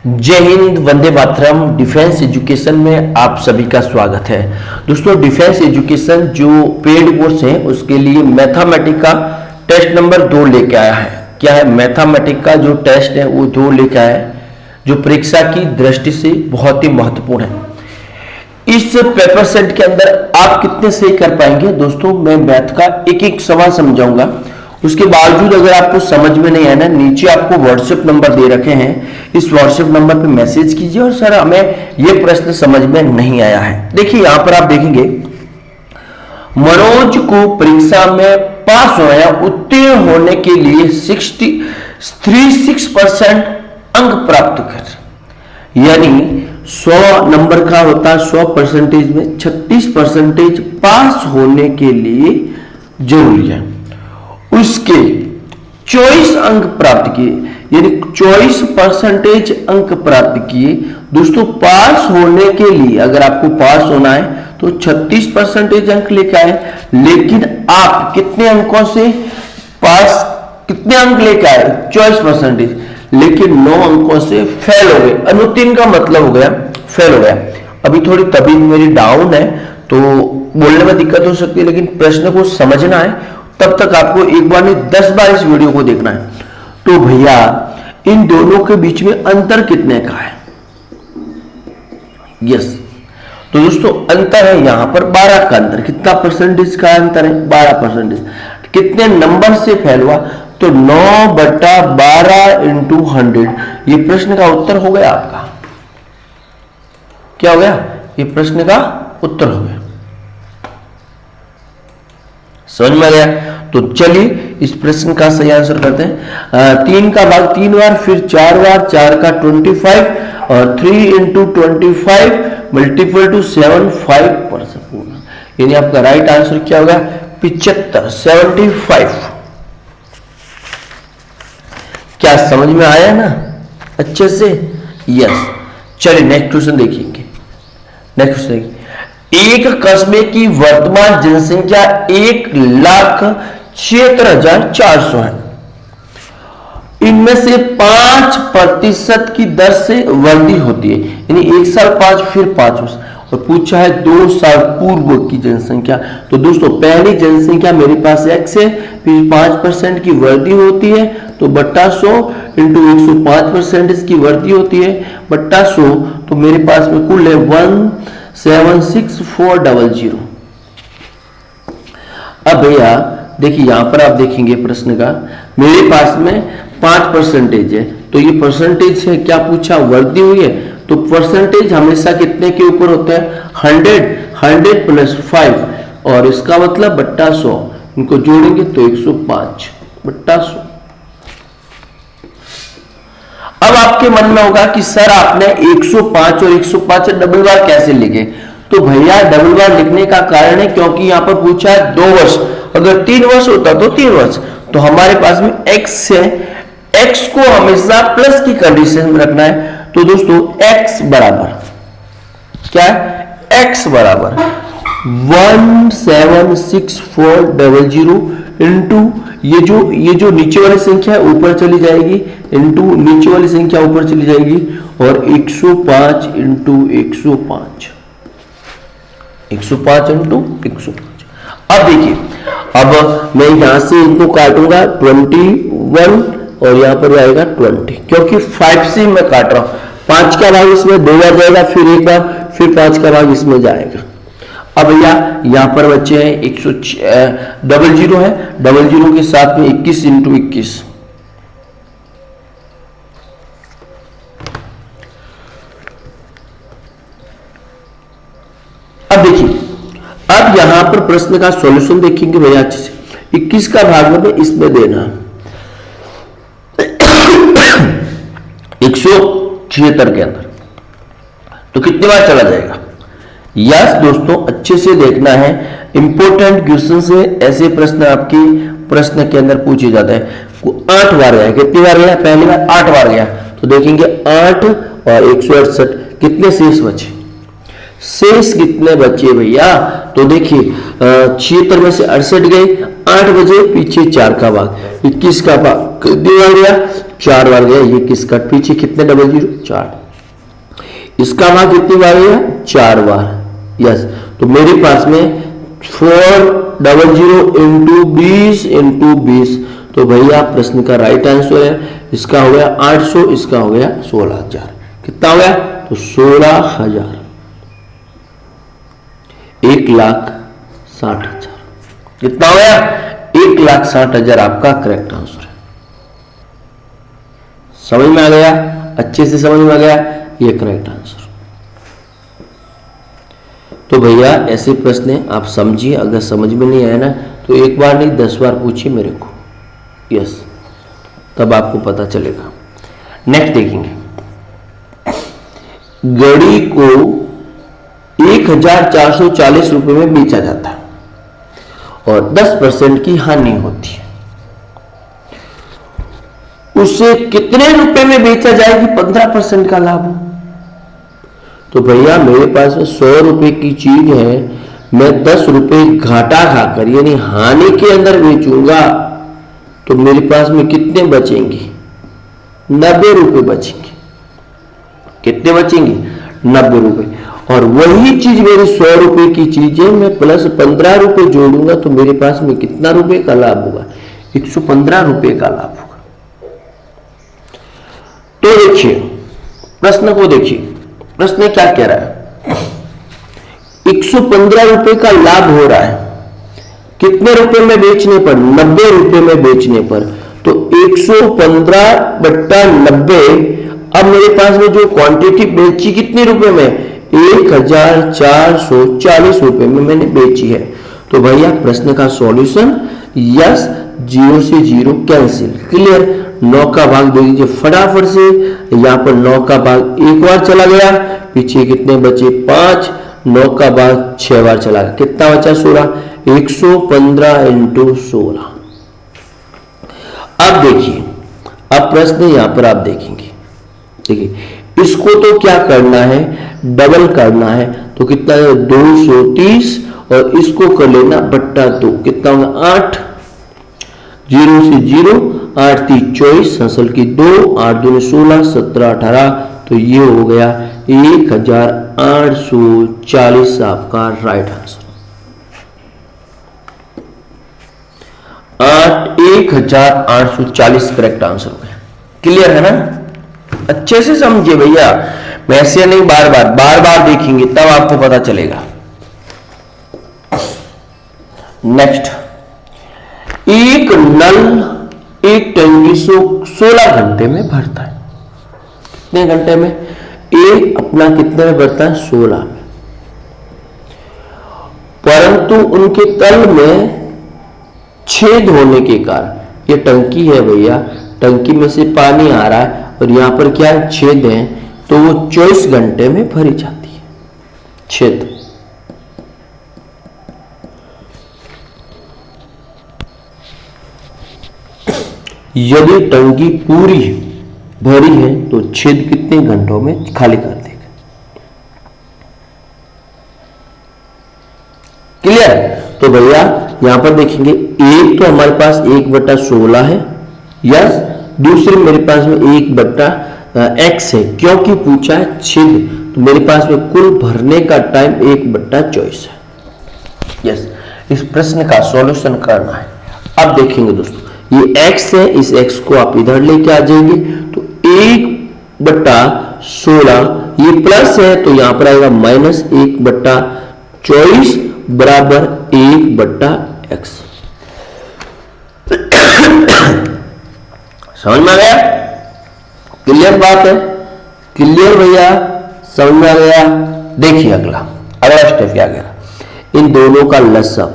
जय Hind, Vande Mataram. Defence education में आप सभी का स्वागत है। दोस्तों, डिफेंस एजुकेशन जो पेड कोर्स है उसके लिए मैथमेटिक्स का टेस्ट नंबर 2 लेके आया है। क्या है? मैथमेटिक्स का जो टेस्ट है वो 2 लेके आया है, जो परीक्षा की दृष्टि से बहुत ही महत्वपूर्ण है। इस पेपर सेट के अंदर आप कितने सही कर पाएंगे? दोस्तों, मैं मैथ का एक एक सवाल समझाऊंगा। उसके बावजूद अगर आपको समझ में नहीं आया ना, नीचे आपको व्हाट्सएप नंबर दे रखे हैं, इस व्हाट्सएप नंबर पे मैसेज कीजिए और सर हमें ये प्रश्न समझ में नहीं आया है। देखिए यहां पर आप देखेंगे, मनोज को परीक्षा में पास होना या उत्तीर्ण होने के लिए 36% अंक प्राप्त कर, यानी 100 नंबर का होता है 100% में 36% पास होने के लिए जरूरी है। उसके 24 अंक प्राप्त किए, यानी 24% अंक प्राप्त किए। दोस्तों, पास होने के लिए अगर आपको पास होना है तो 36% अंक लेकर आए, लेकिन आप कितने अंकों से पास, कितने अंक लेकर आए? 24%, लेकिन 9 अंकों से फेल हो गए। अनुत्तीर्ण का मतलब हो गया फेल हो गया। अभी थोड़ी तबीयत मेरी डाउन है तो बोलने में दिक्कत हो सकती है, लेकिन प्रश्न को समझना है। तब तक आपको एक बार नहीं 10 बार इस वीडियो को देखना है। तो भैया, इन दोनों के बीच में अंतर कितने का है? यस, तो दोस्तों अंतर है यहां पर 12 का अंतर। कितना परसेंटेज का अंतर है? 12%। कितने नंबर से फेल हुआ? तो 9/12 × 100। ये प्रश्न का उत्तर हो गया आपका। क्या हो गया? ये प्रश्न का उत्तर हो गया। समझ में आ गया? तो चलिए इस प्रश्न का सही आंसर करते हैं। 3 का भाग 3 बार, फिर 4 बार, 4 का 25 और 3 × 25 मल्टीपल टू 75%। यानी आपका राइट आंसर क्या होगा? 75। क्या समझ में आया ना अच्छे से? यस। चलिए नेक्स्ट क्वेश्चन देखेंगे। नेक्स्ट क्वेश्चन देखिए, एक कस्बे की वर्तमान जनसंख्या 1,76,400 है। इनमें से 5% की दर से वृद्धि होती है, यानी 1 साल 5 फिर 5 वर्ष, और पूछा है 2 साल पूर्व की जनसंख्या। तो दोस्तों, पहली जनसंख्या मेरे पास x है, फिर 5% की वृद्धि होती है तो बट्टा 100 × 105% इसकी वृद्धि होती है बट्टा 100, तो मेरे पास में कुल है 1,76400। अब भैया देखिए, यहां पर आप देखेंगे प्रश्न का, मेरे पास में 5% है, तो ये परसेंटेज है। क्या पूछा? वृद्धि हुई है, तो परसेंटेज हमेशा कितने के ऊपर होता है? 100 + 5, और इसका मतलब बट्टा 100, इनको जोड़ेंगे तो 105 बट्टा 100। अब आपके मन में होगा कि सर आपने 105 और 105 डबल बार कैसे लिखे? तो भैया डबल बार लिखने का कारण है क्योंकि यहां पर पूछा है 2 वर्ष, अगर 3 वर्ष होता तो 3 वर्ष। तो हमारे पास में x है, x को हमेशा प्लस की कंडीशन में रखना है। तो दोस्तों x बराबर क्या है? x बराबर 1,76400 इंटू ये जो नीचे वाली संख्या है ऊपर चली जाएगी, इंटू नीचे वाली संख्या ऊपर चली जाएगी, और 105 × 105 105 × 105। अब देखिए, अब मैं यहां से इनको काटूंगा 21 और यहां पर आएगा 20, क्योंकि 5 से मैं काट रहा हूं। 5 का भाग इसमें 2 बार जाएगा, फिर एक बार, फिर 5 का भाग इसमें जाएगा। अब भैया यहां पर बच्चे हैं 100 है, 00 के साथ में 21 × 21। अब देखिए, अब यहां पर प्रश्न का सॉल्यूशन देखेंगे भैया अच्छे से। 21 का भाग में इसमें देना 176 के अंदर, तो कितनी बार चला जाएगा? यस दोस्तों, अच्छे से देखना है, इंपॉर्टेंट क्वेश्चन से ऐसे प्रश्न आपके प्रश्न के अंदर पूछे जाते हैं। 8 बार गया, कितनी बार गया? पहली बार 8 बार गया, तो देखेंगे 8 और 168 कितने शेष बचे? शेष कितने बचे भैया? तो देखिए 76 में से 68 गए, 8 बजे, पीछे 4 का भाग, 21 का भाग कितनी बार गया? 4 बार गया। ये किसका पीछे कितने डबल जीरो? 4। इसका भाग कितनी बार गया? 4 बार। यस, तो मेरे पास में 400 इंटू 20 इंटू 20, तो भैया प्रश्न का राइट आंसर है। इसका हो गया 800, इसका हो गया 16,000। कितना हो गया? तो 16,000, 1,60,000। कितना हो गया? 1,60,000 आपका करेक्ट आंसर है। समझ में आ गया? अच्छे से समझ में आ गया? ये करेक्ट आंसर। तो भैया ऐसे प्रश्न आप समझिए, अगर समझ में नहीं आया ना तो एक बार नहीं 10 बार पूछिए मेरे को। यस, तब आपको पता चलेगा। नेक्स्ट देखेंगे, घड़ी को 1,440 रुपए में बेचा जाता है और 10% की हानि होती है। उसे कितने रुपए में बेचा जाए कि 15% का लाभ हो? तो भैया मेरे पास में 100 रुपए की चीज है, मैं 10 रुपए घाटा खाकर यानी हानि के अंदर बेचूंगा, तो मेरे पास में कितने बचेंगे? 90 रुपए बचेंगे। कितने बचेंगे? 90 रुपए। और वही चीज मेरी 100 रुपए की चीज है, मैं प्लस 15 रुपए जोड़ूंगा तो मेरे पास में कितना रुपए का लाभ होगा? 115 रुपए का लाभ होगा। तो देखिए प्रश्न को, देखिए प्रश्न क्या कह रहा है? 115 रुपए का लाभ हो रहा है, कितने रुपए में बेचने पर? 90 रुपए में बेचने पर। तो 115 बट्टा 90, अब मेरे पास में जो क्वांटिटी बेची कितने रुपए में? 1,440 रुपए में मैंने बेची है। तो भैया प्रश्न का सॉल्यूशन यस, 0 से 0 कैंसिल। क्लियर? 9 का भाग दे दीजिए फटाफट से। यहां पर 9 का भाग एक बार चला गया, पीछे कितने बचे? 5। 9 का भाग 6 बार चला गया, कितना बचा? 16। 115 इंटू 16। अब देखिए, अब प्रश्न यहां पर आप देखेंगे, देखिए इसको तो क्या करना है? डबल करना है। तो कितना है? 230, और इसको कर लेना बट्टा 2, कितना होगा? 8। 0 से 0, 8 3 24, संसल की 2, 8 2 16, 17 18, तो ये हो गया 1,840 आपका राइट आंसर। 1,840 करेक्ट आंसर हो गया। क्लियर है ना? अच्छे से समझिए भैया, वैसे नहीं, बार बार देखेंगे तब आपको पता चलेगा। नेक्स्ट, एक नल एक टंकी 16 घंटे में भरता है। कितने घंटे में? एक अपना कितने में भरता है? 16 में। परंतु उनके तल में छेद होने के कारण, ये टंकी है भैया, टंकी में से पानी आ रहा है और यहां पर क्या है? छेद है, तो वो 24 घंटे में भरी जाती है। छेद यदि टंकी पूरी भरी है तो छेद कितने घंटों में खाली कर देगा? क्लियर? तो भैया यहां पर देखेंगे, एक तो हमारे पास 1/16 है, यस। दूसरे मेरे पास में 1/x है, क्योंकि पूछा है छेद, तो मेरे पास में कुल भरने का टाइम 1/24 है। यस, इस प्रश्न का सॉल्यूशन करना है। अब देखेंगे दोस्तों, ये x है, इस x को आप इधर लेके आ जाएंगे, तो 1/16, ये प्लस है तो यहां पर आएगा -1/24 बराबर 1/x। समझ में आ गया? क्लियर बात है? क्लियर भैया? समझ में आ गया? देखिए अगला स्टेप क्या गया, इन दोनों का लसअप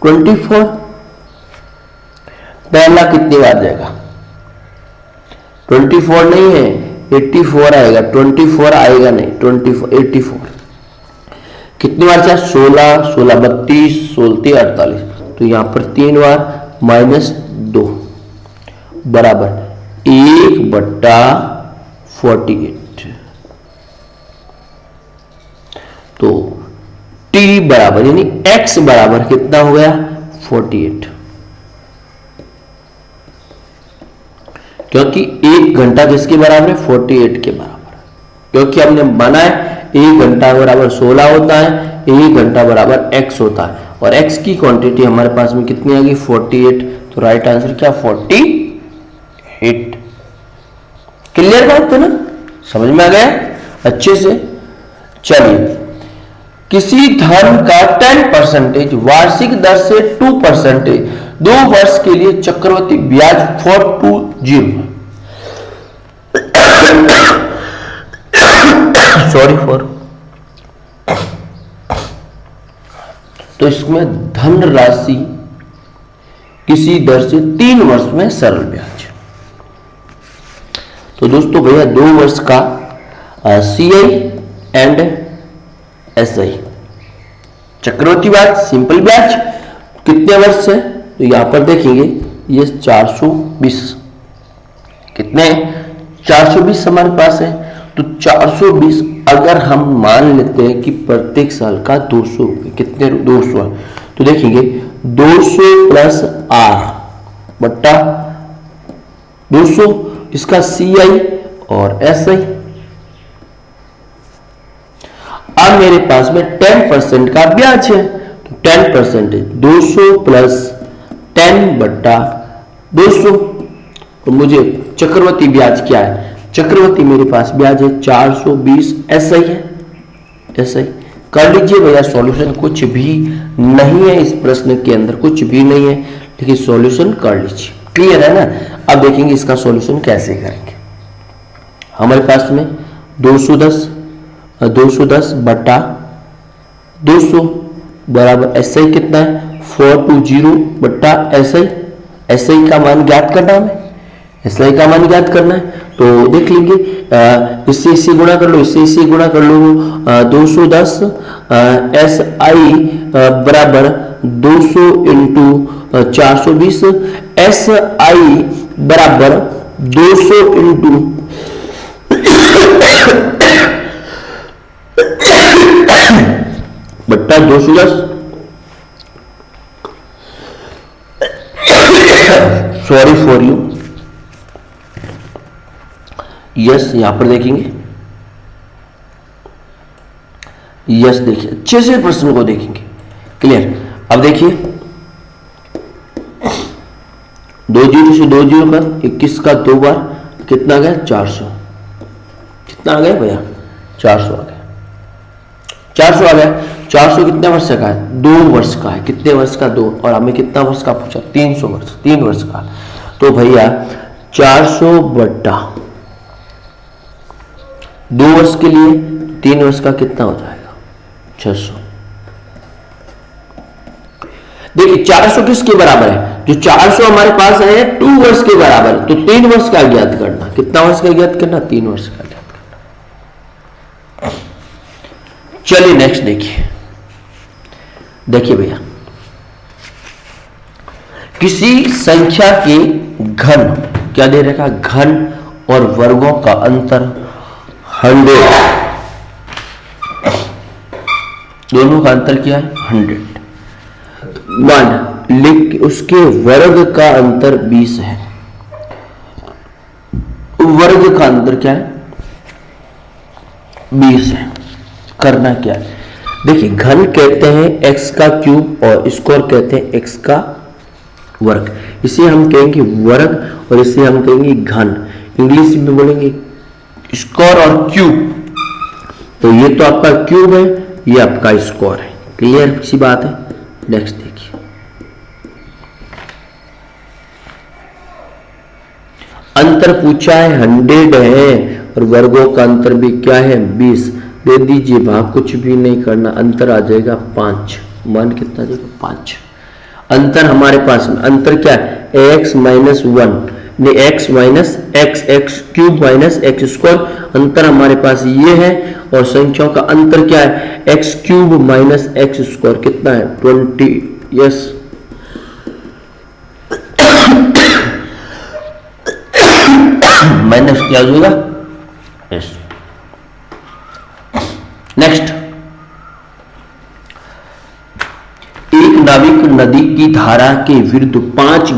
24, पहला कितनी बार जाएगा? 24 नहीं है, 84 आएगा। 24 आएगा नहीं, 84। कितनी बार चाहे? 16, 16 32, 16 48, तो यहां पर 3 बार -2 बराबर 1/48। तो टी बराबर यानी x बराबर कितना हो गया 48, क्योंकि 1 घंटा किसके बराबर है 48 के बराबर, क्योंकि हमने माना है 1 घंटा बराबर 16 होता है, 1 घंटा बराबर x होता है, और x की क्वांटिटी हमारे पास में कितनी आ गई 48, तो राइट आंसर क्या 48। क्लियर बात है ना, समझ में आ गया अच्छे से। चलिए, किसी धन का 10% वार्षिक दर से 2% 2 वर्ष के लिए चक्रवृद्धि ब्याज 420 सॉरी फॉर, तो इसमें धन राशि किसी दर से 3 वर्ष में सरल ब्याज। तो दोस्तों भैया 2 वर्ष का CI एंड SI चक्रवृद्धि ब्याज सिंपल ब्याज कितने वर्ष से, तो यहां पर देखेंगे ये 420, कितने 420 हमारे पास है, तो 420 अगर हम मान लेते हैं कि प्रत्येक साल का 200 रुपए, कितने 200 है, तो देखेंगे 200 प्लस R बट्टा 200 इसका CI और SI। अब मेरे पास में 10% का ब्याज है, तो 10% 200 प्लस 10 बट्टा 200, तो मुझे चक्रवृद्धि ब्याज क्या है, चक्रवृद्धि मेरे पास ब्याज है 420 SI है, SI कर लीजिए भैया। सॉल्यूशन कुछ भी नहीं है इस प्रश्न के अंदर, कुछ भी नहीं है, लेकिन सॉल्यूशन कर लीजिए, क्लियर है ना। अब देखेंगे इसका सॉल्यूशन कैसे करेंगे। हमारे पास में 210 बटा 200 बराबर SI कितना है 420 बट्टा SI का मान ज्ञात करना है, SI का मान ज्ञात करना है, तो देख लेंगे इससे इससे गुणा कर लो, इससे इससे गुणा कर लो, 210 SI बराबर 200 इंटू 420, SI बराबर 200 इंटू बट्टा 210, सॉरी फॉर यू, यस यहां पर देखेंगे, यस देखिए अच्छे से प्रश्न को देखेंगे, क्लियर। अब देखिए 2 जीरो से 2 जीरो कर 21 का 2 बार कितना आ गया 400, कितना आ गया भैया 400 आ गया, 400 आ गया। 400 कितने वर्ष का है 2 वर्ष का है, कितने वर्ष का 2, और हमें कितना वर्ष का पूछा 300 वर्ष 3 वर्ष का, तो भैया 400 बट्टा 2 वर्ष के लिए 3 वर्ष का कितना हो जाएगा 600। देखिए 400 किसके बराबर है, जो 400 हमारे पास है 2 वर्ष के बराबर, तो 3 वर्ष का ज्ञात करना, कितना वर्ष का ज्ञात करना 3 वर्ष का ज्ञात करना। चलिए नेक्स्ट देखिए भैया, किसी संख्या के घन क्या दे रखा, घन और वर्गों का अंतर 100, दोनों का अंतर क्या है 100, मान लिख उसके वर्ग का अंतर 20 है, वर्ग का अंतर क्या है 20 है। करना क्या है, देखिए घन कहते हैं x का क्यूब और स्क्वायर कहते हैं x का वर्ग, इसे हम कहेंगे वर्ग और इसे हम कहेंगे घन, इंग्लिश में बोलेंगे स्क्वायर और क्यूब। तो ये तो आपका क्यूब है, ये आपका स्क्वायर है, क्लियर सी बात है। नेक्स्ट देखिए, अंतर पूछा है 100 है और वर्गों का अंतर भी क्या है 20, दे दीजिए भाग, कुछ भी नहीं करना, अंतर आ जाएगा 5, मान कितना आ जाएगा 5। अंतर हमारे पास में अंतर क्या है x minus 1, x minus x cube minus x square, अंतर हमारे पास ये है, और संख्याओं का अंतर क्या है x cube minus x square, कितना है 20, यस माइनस क्या हो जाएगा यस। नेक्स्ट नाविक नदी की धारा के विरुद्ध 5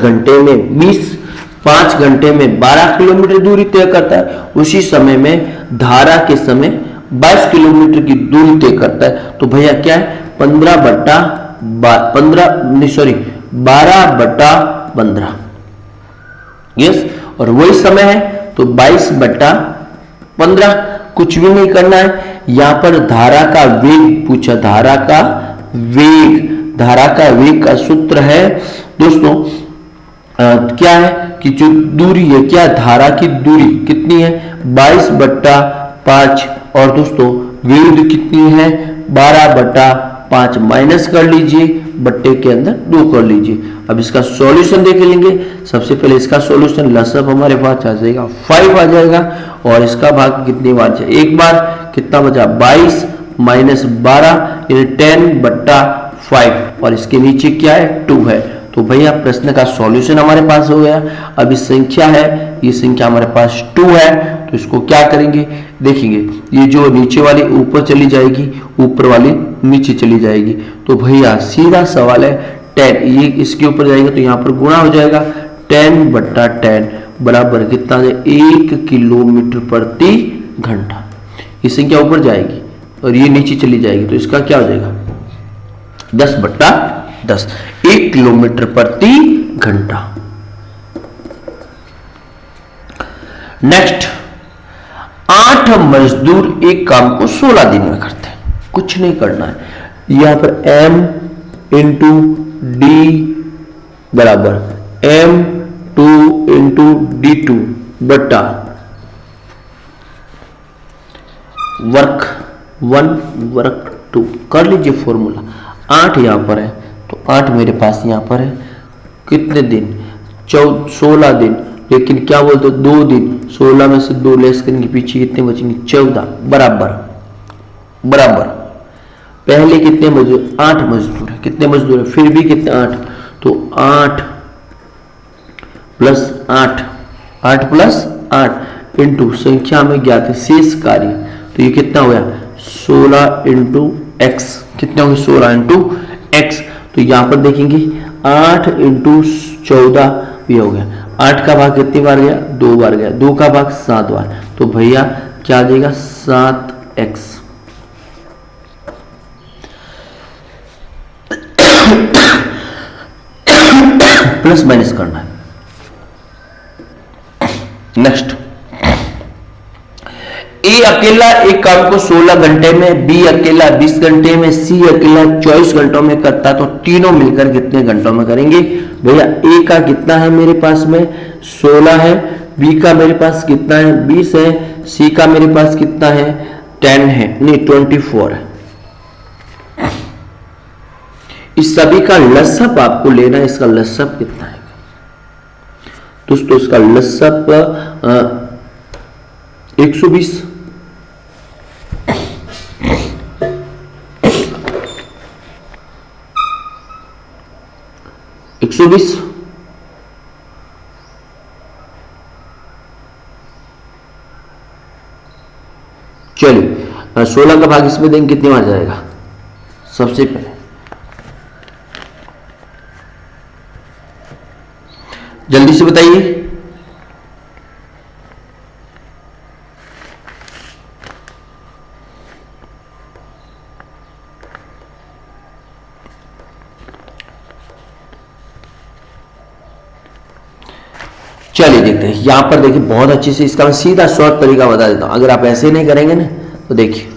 घंटे में 12 किलोमीटर दूरी तय करता है, उसी समय में धारा के समय 22 किलोमीटर की दूरी तय करता है। तो भैया क्या है 12/15। यस, और वही समय है तो 22/15। कुछ भी नहीं करना है, यहां पर धारा का वेग पूछा, धारा का वेग का सूत्र है दोस्तों क्या है कि जो दूरी है, क्या धारा की दूरी कितनी है 22/5 और दोस्तों विरुद्ध कितनी है 12/5। माइनस कर लीजिए, बट्टे के अंदर 2 कर लीजिए। अब इसका सॉल्यूशन देख लेंगे। सबसे पहले इसका सॉल्यूशन लसअप हमारे पास आ जाएगा 5 आ जाएगा, और इसका भाग कितनी बार है, एक बार, कितना बचा 22 माइनस 12 यानी 10/5, और इसके नीचे क्या है 2 है। तो भैया प्रश्न का सॉल्यूशन हमारे पास हो गया। अब इस संख्या है, ये संख्या हमारे पास 2 है, तो इसको क्या करेंगे देखेंगे, ये जो नीचे वाली ऊपर चली जाएगी, ऊपर वाली नीचे चली जाएगी। तो भैया सीधा सवाल है 10, ये इसके ऊपर जाएगा तो यहाँ पर गुणा हो जाएगा 10/10 बराबर कितना है 1 किलोमीटर प्रति घंटा। ये संख्या ऊपर जाएगी और ये नीचे चली जाएगी, तो इसका क्या हो जाएगा 10/10, 1 किलोमीटर प्रति घंटा। नेक्स्ट, 8 मजदूर एक काम को 16 दिन में करते हैं। कुछ नहीं करना है, यहां पर m इंटू डी बराबर m2 इंटू d2 बटा वर्क 1 वर्क 2 कर लीजिए फॉर्मूला। 8 यहां पर है तो 8 मेरे पास यहां पर है, कितने दिन 16 दिन, लेकिन क्या बोलते 2 दिन, 16 में से 2 लेस करेंगे पीछे कितने बचेंगे 14 बराबर पहले कितने मजदूर 8 मजदूर है, कितने मजदूर है फिर भी कितने 8, तो 8 प्लस 8 इंटू संख्या में ज्ञात है शेष कार्य, तो ये कितना हो गया 16 इंटू एक्स, कितना हो गया 16 इंटू एक्स। तो यहां पर देखेंगे 8 इंटू 14 ये हो गया, 8 का भाग कितनी बार गया 2 बार गया, 2 का भाग 7 बार, तो भैया क्या आ जाएगा 7x। प्लस माइनस करना है। नेक्स्ट, ए अकेला एक काम को 16 घंटे में, बी अकेला 20 घंटे में, सी अकेला 24 घंटों में करता, तो तीनों मिलकर कितने घंटों में करेंगे भैया। ए का कितना है मेरे पास में 16 है, बी का मेरे पास कितना है 20 है, सी का मेरे पास कितना है 10 है, नहीं 24 है। इस सभी का लसअप आपको लेना है, इसका लसअप कितना है दोस्तों, इसका लसअप 120। चलिए 16 का भाग इसमें देंगे कितने बार जाएगा, सबसे पहले जल्दी से बताइए। चलिए देखते हैं, यहां पर देखिए बहुत अच्छे से इसका मैं सीधा शॉर्ट तरीका बता देता हूं। अगर आप ऐसे नहीं करेंगे ना तो देखिए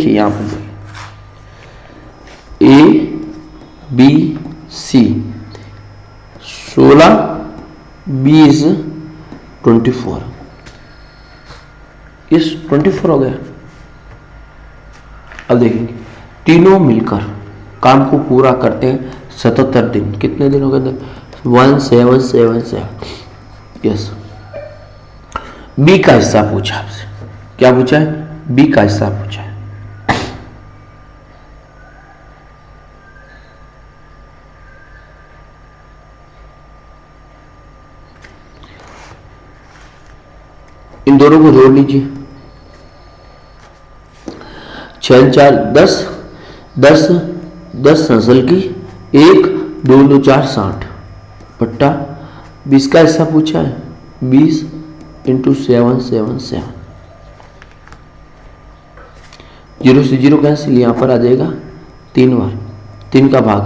यहां पर ए बी सी 16 20 24, इस 24 हो गया। अब देखेंगे तीनों मिलकर काम को पूरा करते हैं 77 दिन, कितने दिन हो गए 1777, यस। बी का हिस्सा पूछा आपसे, क्या पूछा है बी का हिस्सा पूछा है। इन दोनों को जोड़ लीजिए, 6 4 10 10 10 नस्ल की 1 2 2 4 60 बट्टा 20 का हिस्सा पूछा है, 20 इंटू 7 7 7, 0 से 0 कैंसिल, यहाँ पर आ जाएगा 3 बार, 3 का भाग,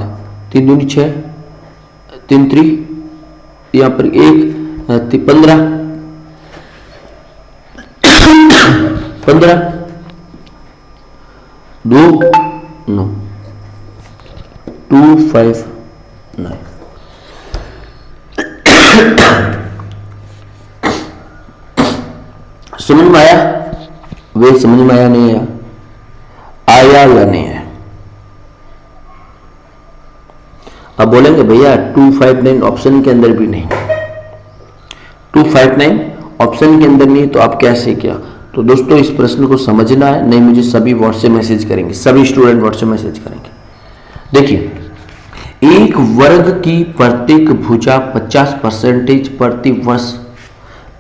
3 दूनी 6, 3 3, यहाँ पर 1 15 15 2 9 2 5 9। समझ में आया? वे समझ में आया नहीं आया या नहीं है? अब बोलेंगे भैया 259 ऑप्शन के अंदर भी नहीं, 259 ऑप्शन के अंदर नहीं, तो आप कैसे किया? तो दोस्तों इस प्रश्न को समझना है, नहीं मुझे सभी व्हाट्सएप मैसेज करेंगे, सभी स्टूडेंट व्हाट्सएप मैसेज करेंगे। देखिए, एक वर्ग की प्रत्येक भुजा 50% प्रतिवर्ष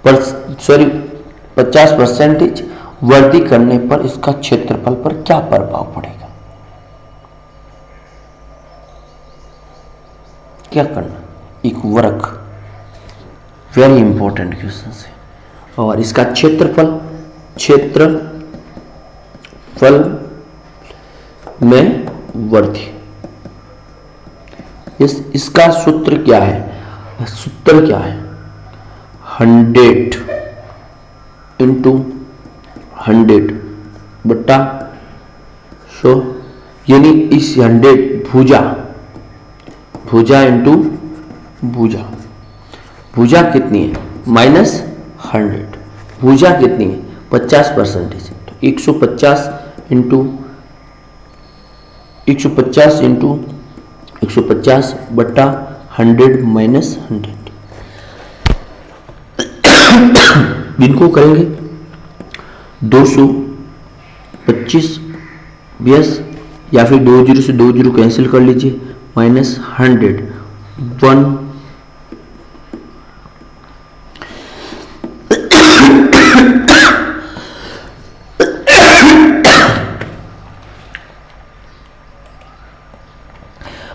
50% वृद्धि करने पर इसका क्षेत्रफल पर क्या प्रभाव पड़ेगा? क्या करना? एक वर्ग, वेरी इंपॉर्टेंट क्वेश्चन है, और इसका क्षेत्रफल में वृद्धि, इसका सूत्र क्या है? सूत्र क्या है? 100 इंटू 100 बट्टा 100, यानी इस 100 भुजा इंटू भुजा कितनी है? -100। भुजा कितनी है? 50%, तो 150 इंटू 150 बट्टा 100 माइनस 100। इनको करेंगे 225 20, या फिर 20 से 20 कैंसिल कर लीजिए, -100 1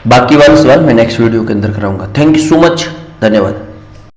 बाकी वाले सवाल मैं नेक्स्ट वीडियो के अंदर कराऊंगा। थैंक यू सो मच, धन्यवाद।